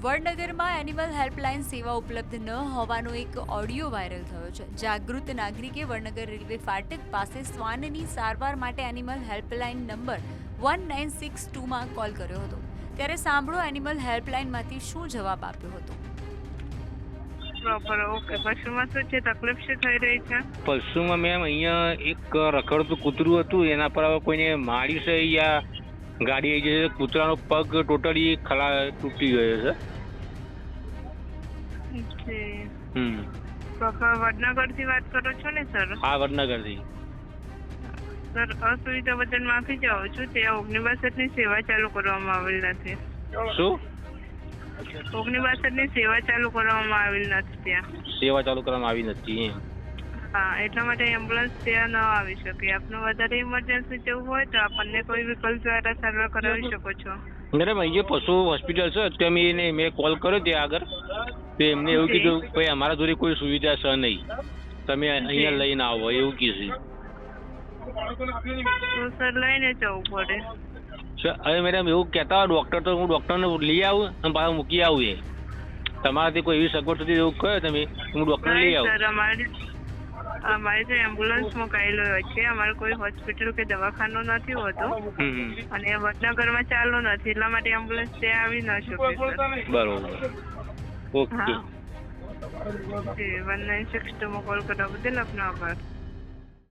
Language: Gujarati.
વડનગરમાં એનિમલ હેલ્પલાઇન સેવા ઉપલબ્ધ ન હોવાનો એક ઓડિયો વાયરલ થયો છે. જાગૃત નાગરિકે વડનગર રેલવે ફાટક પાસે શ્વાનની સારવાર માટે એનિમલ હેલ્પલાઇન નંબર 1962માં કોલ કર્યો હતો. ત્યારે સાંભળો એનિમલ હેલ્પલાઇનમાંથી શું જવાબ આપ્યો હતો. ઓકે, પશુમાં શું છે તકલીફ શું થઈ રહી છે? પશુમાં મેમ અહીંયા એક રખડતું કૂતરું હતું, એના પર હવે કોઈને માર્યું છે યા ગાડી આવી જશે. કૂતરાનો પગ ટોટલી તૂટી ગયો છે. વડનગરથી વાત કરો છો ને સર? હા, વડનગરથી. સર, અસુવિધા બદલ માફી ચાહું છું. ત્યાં 1962ની સેવા ચાલુ કરવામાં આવેલ નથી. શું? 1962ની સેવા ચાલુ કરવામાં આવેલ નથી ત્યાં. સેવા ચાલુ કરવામાં આવી નથી. હા, એટલા માટે એમ્બ્યુલન્સ ત્યાં ન આવી શકે. આપને વધારે ઇમરજન્સી જવું હોય તો આપણને કોઈ વિકલ્પ દ્વારા સારવાર કરાવી શકો છો. મેડમ, અહીંયા પશુ હોસ્પિટલ છે, ત્યાં મેં કોલ કર્યો ત્યાં આગળ, તો એમને એવું કીધું ભાઈ અમારા જોડે કોઈ સુવિધા છે નહીં, તમે અહીંયા લઈને આવો એવું કીધું. તો સર લઈને જવું પડે. હવે મેડમ એવું કહેતા હોય ડૉક્ટર, તો હું ડૉક્ટરને લઈ આવું અને પાછું મૂકી આવું. એ તમારાથી કોઈ એવી સગવડ થતી એવું કહે તમે, હું ડૉક્ટરને લઈ આવું. સર, અમારે તો એમ્બ્યુલન્સ મુકાયેલો હોય છે. અમારે કોઈ હોસ્પિટલ કે દવાખાનું નથી હોતું અને વડનગરમાં ચાલુ નથી, એટલા માટે એમ્બ્યુલન્સ ત્યાં આવી ન શકે. બરોબર, ઓકે. 1962માં કોલ કરવા બદલ આપનો આભાર.